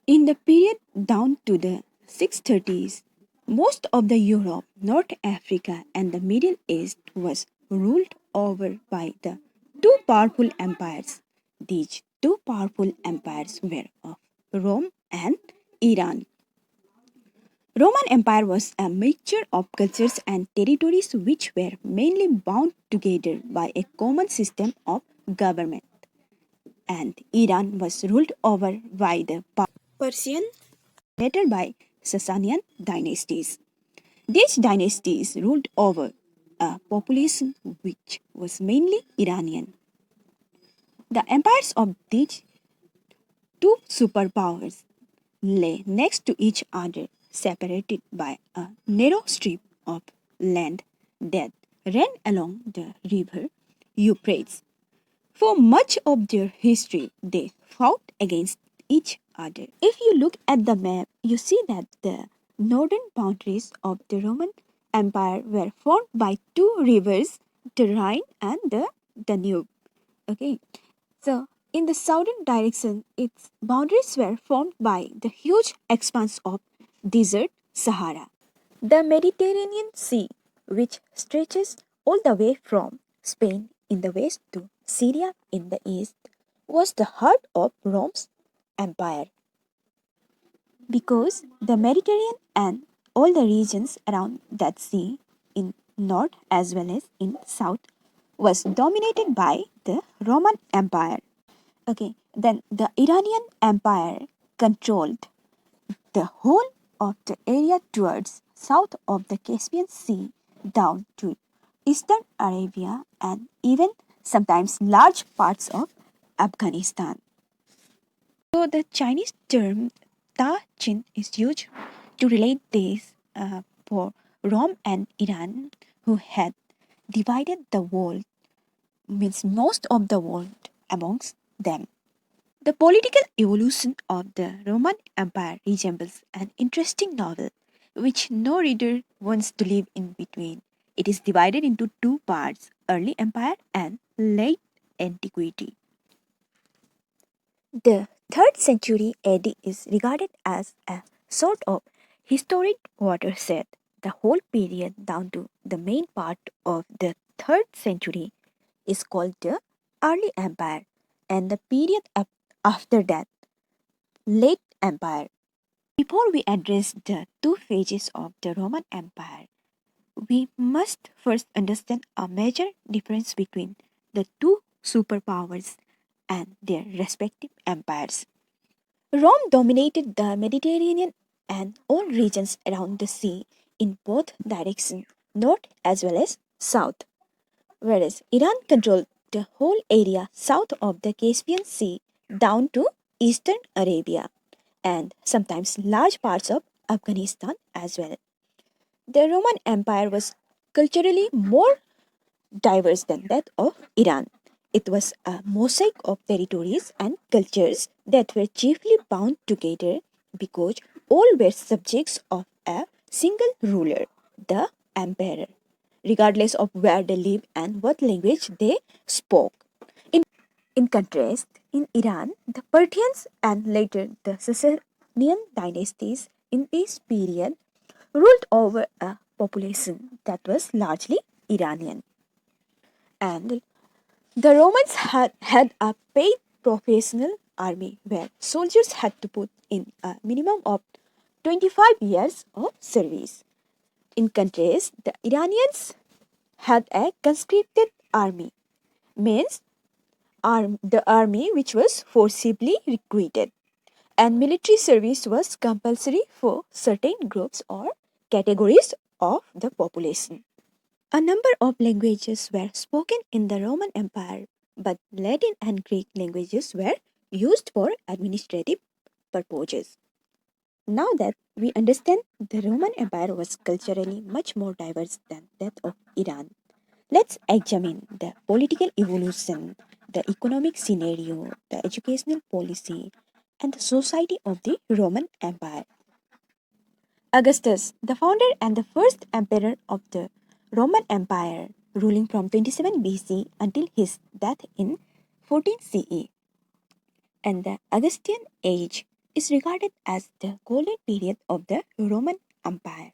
In the period down to the 630s, most of the Europe, North Africa, and the Middle East was ruled over by the two powerful empires. These two powerful empires were of Rome and Iran. Roman Empire was a mixture of cultures and territories which were mainly bound together by a common system of government. And Iran was ruled over by the Persian, later by Sasanian dynasties. These dynasties ruled over a population which was mainly Iranian. The empires of these two superpowers lay next to each other, separated by a narrow strip of land that ran along the river Euphrates. For much of their history, they fought against each other. If you look at the map, you see that the northern boundaries of the Roman Empire were formed by two rivers, the Rhine and the Danube. Okay, so in the southern direction, its boundaries were formed by the huge expanse of desert Sahara. The Mediterranean Sea, which stretches all the way from Spain in the west to Syria in the east, was the heart of Rome's empire. Because the Mediterranean and all the regions around that sea in north as well as in south was dominated by the Roman Empire. Okay, then the Iranian Empire controlled the whole of the area towards south of the Caspian Sea down to eastern Arabia and even sometimes large parts of Afghanistan. So the Chinese term Ta Chin is used to relate this for Rome and Iran, who had divided the world, means most of the world amongst them. The political evolution of the Roman Empire resembles an interesting novel, which no reader wants to live in between. It is divided into two parts, early empire and late antiquity. The 3rd century AD is regarded as a sort of historic watershed. The whole period down to the main part of the 3rd century is called the early empire, and the period after that, late empire. Before we address the two phases of the Roman Empire, we must first understand a major difference between the two superpowers and their respective empires. Rome dominated the Mediterranean and all regions around the sea in both directions, north as well as south, whereas Iran controlled the whole area south of the Caspian Sea down to eastern Arabia and sometimes large parts of Afghanistan as well. The Roman Empire was culturally more diverse than that of Iran. It was a mosaic of territories and cultures that were chiefly bound together because all were subjects of a single ruler, the emperor, regardless of where they lived and what language they spoke. In, in contrast, in Iran, the Parthians and later the Sasanian dynasties in this period ruled over a population that was largely Iranian. And the Romans had a paid professional army where soldiers had to put in a minimum of 25 years of service. In contrast, the Iranians had a conscripted army, means the army which was forcibly recruited, and military service was compulsory for certain groups or categories of the population. A number of languages were spoken in the Roman Empire, but Latin and Greek languages were used for administrative purposes. Now that we understand the Roman Empire was culturally much more diverse than that of Iran, let's examine the political evolution, the economic scenario, the educational policy, and the society of the Roman Empire. Augustus, the founder and the first emperor of the Roman Empire, ruling from 27 BC until his death in 14 CE, and the Augustan age is regarded as the golden period of the Roman Empire.